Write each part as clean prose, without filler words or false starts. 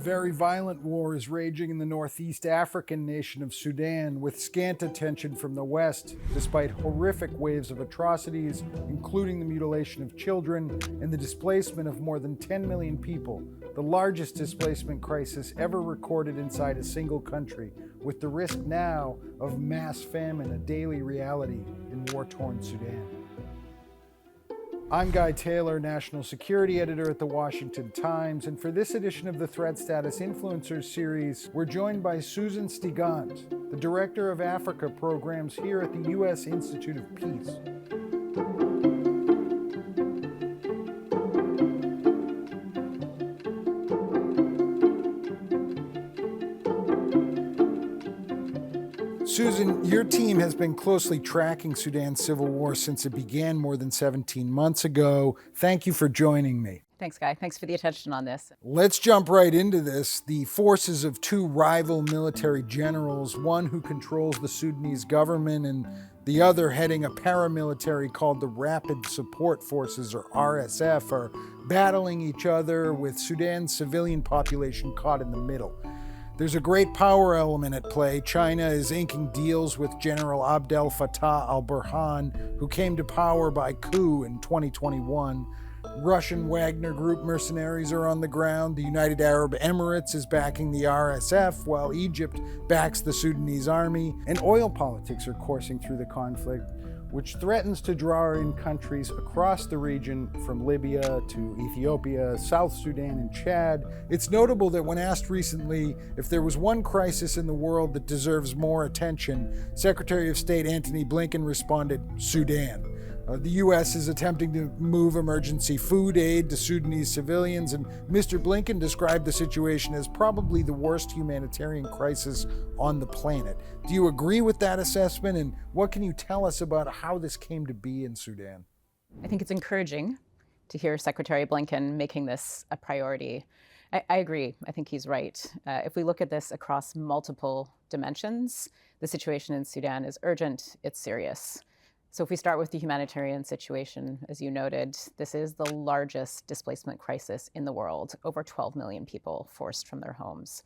very violent war is raging in the northeast African nation of Sudan, with scant attention from the West, despite horrific waves of atrocities, including the mutilation of children and the displacement of more than 10 million people, the largest displacement crisis ever recorded inside a single country, with the risk now of mass famine a daily reality in war-torn Sudan. I'm Guy Taylor, National Security Editor at The Washington Times, and for this edition of the Threat Status Influencers series, we're joined by Susan Stigant, the Director of Africa Programs here at the U.S. Institute of Peace. Susan, your team has been closely tracking Sudan's civil war since it began more than 17 months ago. Thank you for joining me. Thanks, Guy. Thanks for the attention on this. Let's jump right into this. The forces of two rival military generals, one who controls the Sudanese government and the other heading a paramilitary called the Rapid Support Forces, or RSF, are battling each other with Sudan's civilian population caught in the middle. There's a great power element at play. China is inking deals with General Abdel Fattah al-Burhan, who came to power by coup in 2021. Russian Wagner Group mercenaries are on the ground. The United Arab Emirates is backing the RSF, while Egypt backs the Sudanese army. And oil politics are coursing through the conflict, which threatens to draw in countries across the region from Libya to Ethiopia, South Sudan, and Chad. It's notable that when asked recently if there was one crisis in the world that deserves more attention, Secretary of State Antony Blinken responded, Sudan. The U.S. is attempting to move emergency food aid to Sudanese civilians, and Mr. Blinken described the situation as probably the worst humanitarian crisis on the planet. Do you agree with that assessment, and what can you tell us about how this came to be in Sudan? I think it's encouraging to hear Secretary Blinken making this a priority. I agree. I think he's right. If we look at this across multiple dimensions, the situation in Sudan is urgent, it's serious. So if we start with the humanitarian situation, as you noted, this is the largest displacement crisis in the world, over 12 million people forced from their homes.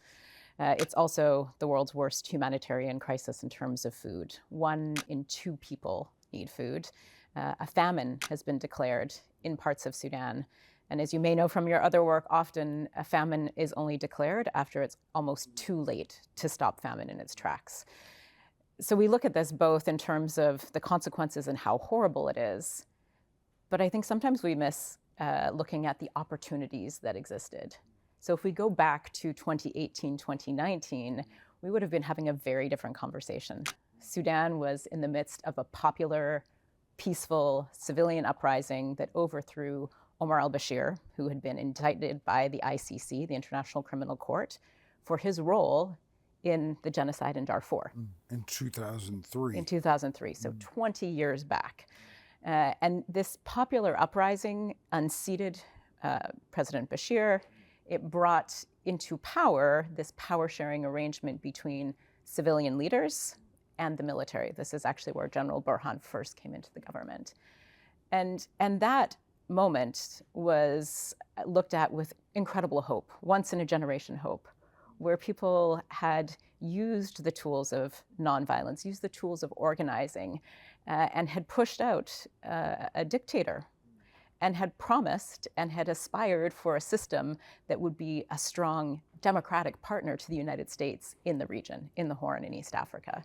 It's also the world's worst humanitarian crisis in terms of food. 1 in 2 people need food. A famine has been declared in parts of Sudan. And as you may know from your other work, often a famine is only declared after it's almost too late to stop famine in its tracks. So we look at this both in terms of the consequences and how horrible it is, but I think sometimes we miss looking at the opportunities that existed. So if we go back to 2018, 2019, we would have been having a very different conversation. Sudan was in the midst of a popular, peaceful civilian uprising that overthrew Omar al-Bashir, who had been indicted by the ICC, the International Criminal Court, for his role in the genocide in Darfur. In 2003. In 2003, so 20 years back. And this popular uprising unseated President Bashir. It brought into power this power-sharing arrangement between civilian leaders and the military. This is actually where General Burhan first came into the government. And that moment was looked at with incredible hope, once-in-a-generation hope, where people had used the tools of nonviolence, used the tools of organizing, and had pushed out a dictator, and had promised and had aspired for a system that would be a strong democratic partner to the United States in the region, in the Horn in East Africa.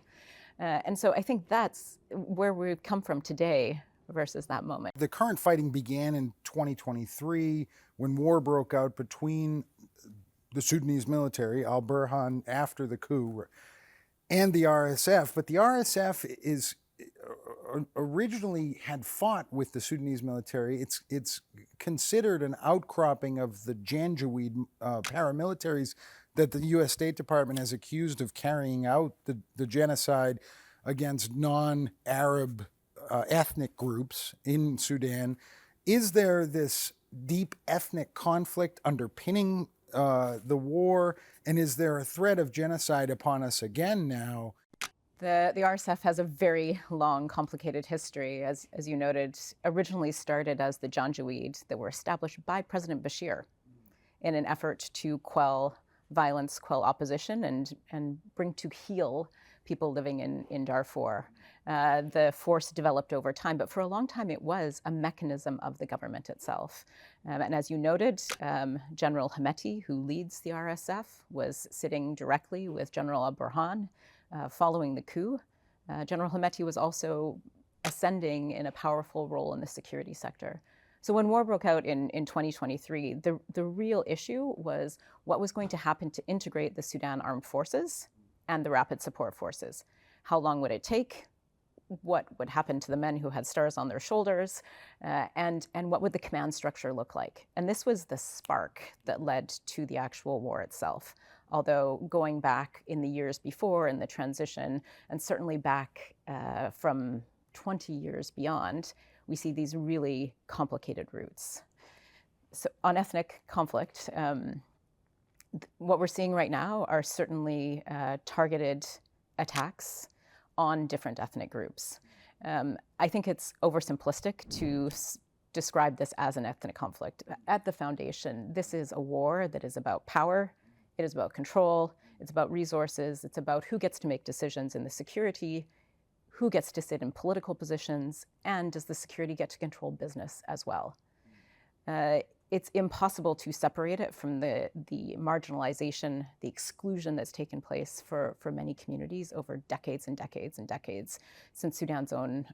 And so I think that's where we've come from today versus that moment. The current fighting began in 2023 when war broke out between the Sudanese military, al-Burhan after the coup, and the RSF. But the RSF is originally had fought with the Sudanese military. It's considered an outcropping of the Janjaweed paramilitaries that the U.S. State Department has accused of carrying out the genocide against non-Arab ethnic groups in Sudan. Is there this deep ethnic conflict underpinning the war, and is there a threat of genocide upon us again now? The RSF has a very long, complicated history, as you noted, originally started as the Janjaweed that were established by President Bashir in an effort to quell violence, quell opposition, and bring to heel people living in Darfur. The force developed over time, but for a long time it was a mechanism of the government itself. And as you noted, General Hemeti, who leads the RSF, was sitting directly with General al-Burhan following the coup. General Hemeti was also ascending in a powerful role in the security sector. So when war broke out in 2023, the real issue was what was going to happen to integrate the Sudan armed forces and the rapid support forces. How long would it take? What would happen to the men who had stars on their shoulders? And what would the command structure look like? And this was the spark that led to the actual war itself. Although going back in the years before in the transition, and certainly back from 20 years beyond, we see these really complicated roots. So on ethnic conflict, what we're seeing right now are certainly targeted attacks on different ethnic groups. I think it's oversimplistic to describe this as an ethnic conflict. At the foundation, this is a war that is about power, it is about control, it's about resources, it's about who gets to make decisions in the security, who gets to sit in political positions, and does the security get to control business as well? It's impossible to separate it from the marginalization, the exclusion that's taken place for many communities over decades and decades and decades since Sudan's own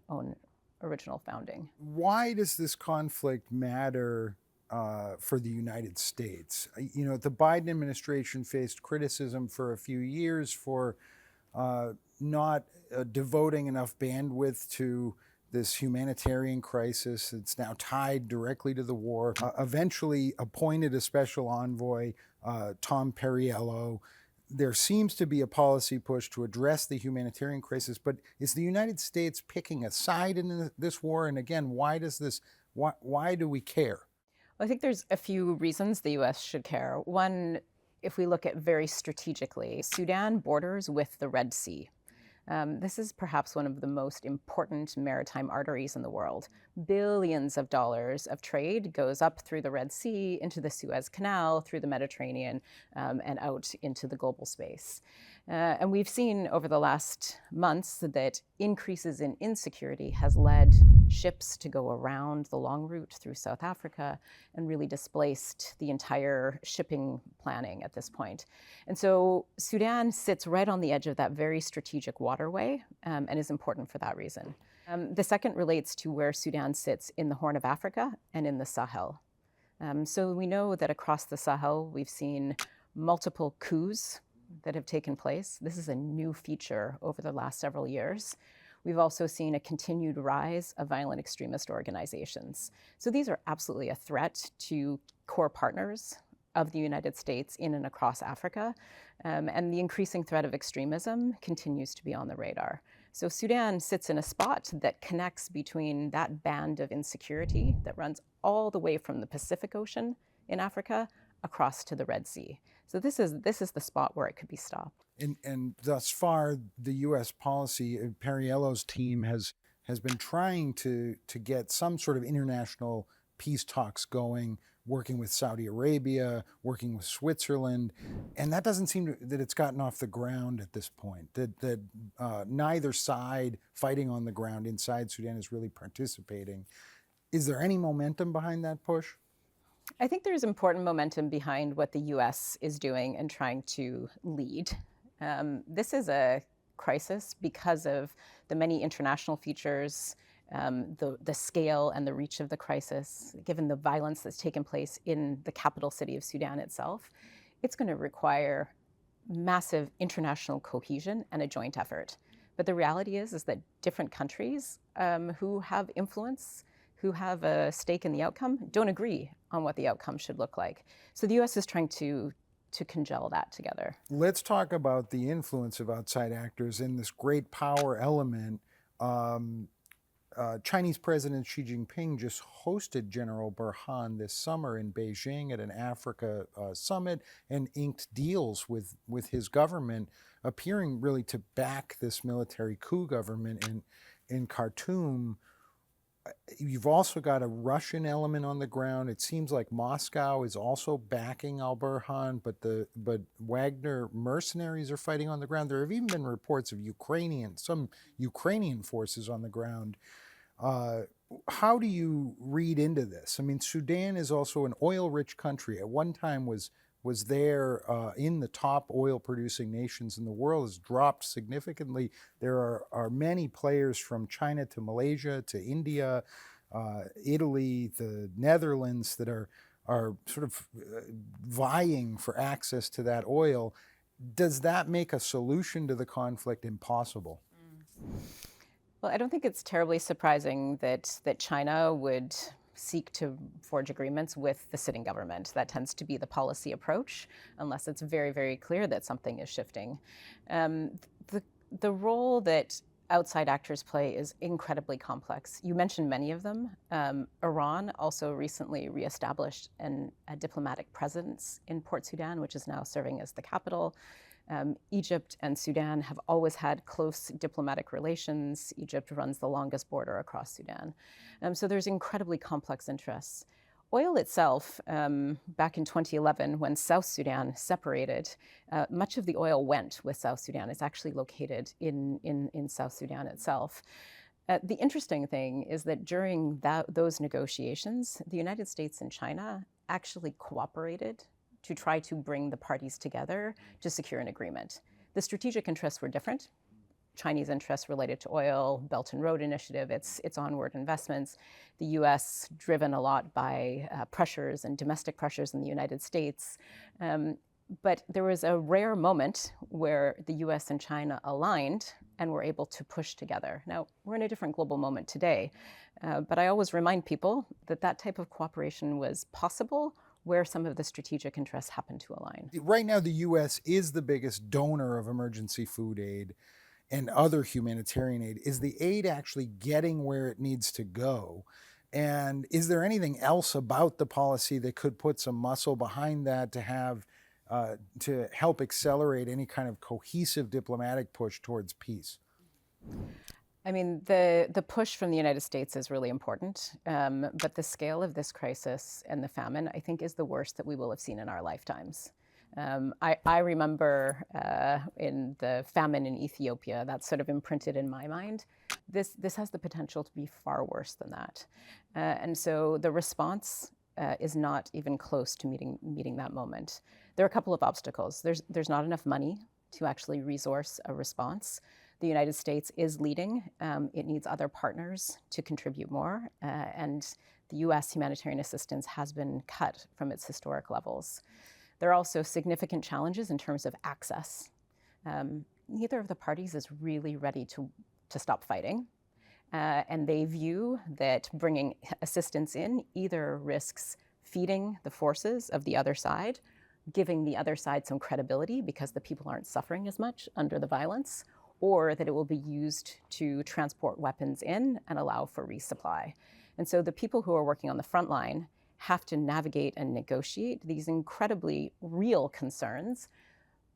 original founding. Why does this conflict matter for the United States? You know, the Biden administration faced criticism for a few years for not devoting enough bandwidth to this humanitarian crisis. It's now tied directly to the war. Eventually appointed a special envoy, Tom Perriello. There seems to be a policy push to address the humanitarian crisis, but is the United States picking a side in this war? And again, why do we care? Well, I think there's a few reasons the U.S. should care. One, if we look at very strategically, Sudan borders with the Red Sea. This is perhaps one of the most important maritime arteries in the world. Billions of dollars of trade goes up through the Red Sea, into the Suez Canal, through the Mediterranean, and out into the global space. And we've seen over the last months that increases in insecurity has led ships to go around the long route through South Africa and really displaced the entire shipping planning at this point. And so Sudan sits right on the edge of that very strategic waterway and is important for that reason. The second relates to where Sudan sits in the Horn of Africa and in the Sahel. So we know that across the Sahel, we've seen multiple coups that have taken place. This is a new feature over the last several years. We've also seen a continued rise of violent extremist organizations. So these are absolutely a threat to core partners of the United States in and across Africa. And the increasing threat of extremism continues to be on the radar. So Sudan sits in a spot that connects between that band of insecurity that runs all the way from the Pacific Ocean in Africa across to the Red Sea. So this is the spot where it could be stopped. And thus far, the U.S. policy, Perriello's team has been trying to get some sort of international peace talks going, working with Saudi Arabia, working with Switzerland, and that doesn't seem that it's gotten off the ground at this point. That neither side fighting on the ground inside Sudan is really participating. Is there any momentum behind that push? I think there's important momentum behind what the U.S. is doing and trying to lead. This is a crisis because of the many international features, the scale and the reach of the crisis, given the violence that's taken place in the capital city of Sudan itself. It's going to require massive international cohesion and a joint effort. But the reality is that different countries who have influence, who have a stake in the outcome, don't agree on what the outcome should look like. So the U.S. is trying to congeal that together. Let's talk about the influence of outside actors in this great power element. Chinese President Xi Jinping just hosted General Burhan this summer in Beijing at an Africa summit and inked deals with his government, appearing really to back this military coup government in Khartoum. You've also got a Russian element on the ground. It seems like Moscow is also backing al-Burhan, but Wagner mercenaries are fighting on the ground. There have even been reports of some Ukrainian forces on the ground. Uh, how do you read into this? I mean, Sudan is also an oil-rich country. At one time was there in the top oil-producing nations in the world. Has dropped significantly. There are many players from China to Malaysia to India, Italy, the Netherlands that are sort of vying for access to that oil. Does that make a solution to the conflict impossible? Well, I don't think it's terribly surprising that China would seek to forge agreements with the sitting government. That tends to be the policy approach, unless it's very, very clear that something is shifting. Um, the, the role that outside actors play is incredibly complex. You mentioned many of them. Iran also recently reestablished a diplomatic presence in Port Sudan, which is now serving as the capital. Egypt and Sudan have always had close diplomatic relations. Egypt runs the longest border across Sudan. So there's incredibly complex interests. Oil itself, back in 2011, when South Sudan separated, much of the oil went with South Sudan. It's actually located in South Sudan itself. The interesting thing is that during those negotiations, the United States and China actually cooperated to try to bring the parties together to secure an agreement. The strategic interests were different. Chinese interests related to oil, Belt and Road Initiative, its onward investments. The US driven a lot by pressures and domestic pressures in the United States. But there was a rare moment where the US and China aligned and were able to push together. Now, we're in a different global moment today, but I always remind people that that type of cooperation was possible where some of the strategic interests happen to align. Right now, the US is the biggest donor of emergency food aid and other humanitarian aid. Is the aid actually getting where it needs to go? And is there anything else about the policy that could put some muscle behind that to help accelerate any kind of cohesive diplomatic push towards peace? I mean, the push from the United States is really important, but the scale of this crisis and the famine, I think, is the worst that we will have seen in our lifetimes. I remember in the famine in Ethiopia, that's sort of imprinted in my mind. This has the potential to be far worse than that. And so the response is not even close to meeting that moment. There are a couple of obstacles. There's not enough money to actually resource a response. The United States is leading. It needs other partners to contribute more. And the US humanitarian assistance has been cut from its historic levels. There are also significant challenges in terms of access. Neither of the parties is really ready to stop fighting. And they view that bringing assistance in either risks feeding the forces of the other side, giving the other side some credibility because the people aren't suffering as much under the violence, or that it will be used to transport weapons in and allow for resupply. And so the people who are working on the front line have to navigate and negotiate these incredibly real concerns,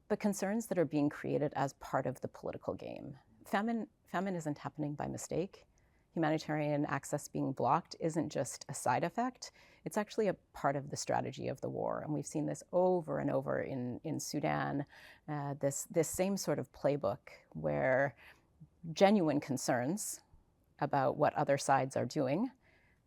but concerns that are being created as part of the political game. Famine isn't happening by mistake. Humanitarian access being blocked isn't just a side effect. It's actually a part of the strategy of the war. And we've seen this over and over in Sudan, this same sort of playbook where genuine concerns about what other sides are doing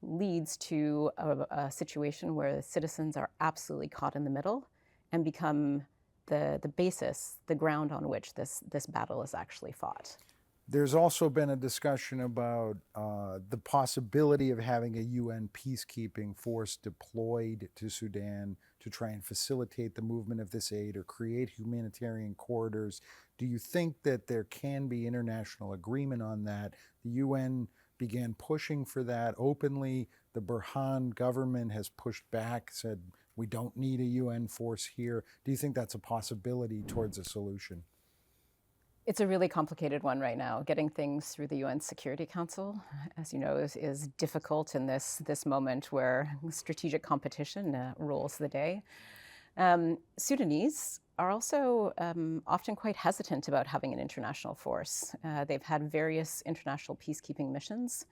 leads to a situation where the citizens are absolutely caught in the middle and become the basis, the ground on which this battle is actually fought. There's also been a discussion about the possibility of having a UN peacekeeping force deployed to Sudan to try and facilitate the movement of this aid or create humanitarian corridors. Do you think that there can be international agreement on that? The UN began pushing for that openly. The Burhan government has pushed back, said we don't need a UN force here. Do you think that's a possibility towards a solution? It's a really complicated one right now. Getting things through the UN Security Council, as you know, is difficult in this moment where strategic competition rules the day. Sudanese are also often quite hesitant about having an international force. They've had various international peacekeeping missions.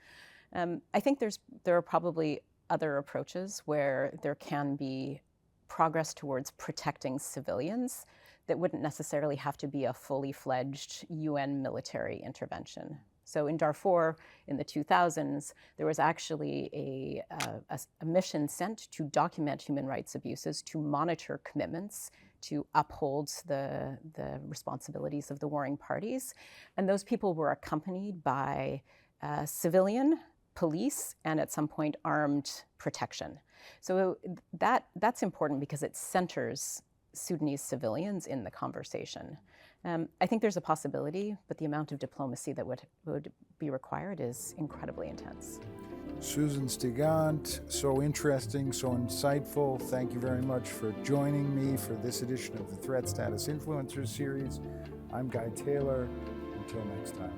I think there are probably other approaches where there can be progress towards protecting civilians that wouldn't necessarily have to be a fully fledged UN military intervention. So in Darfur in the 2000s, there was actually a mission sent to document human rights abuses, to monitor commitments, to uphold the responsibilities of the warring parties. And those people were accompanied by civilian police and at some point armed protection. So that's important because it centers Sudanese civilians in the conversation. I think there's a possibility, but the amount of diplomacy that would be required is incredibly intense. Susan Stigant, so interesting, so insightful. Thank you very much for joining me for this edition of the Threat Status Influencers series. I'm Guy Taylor. Until next time.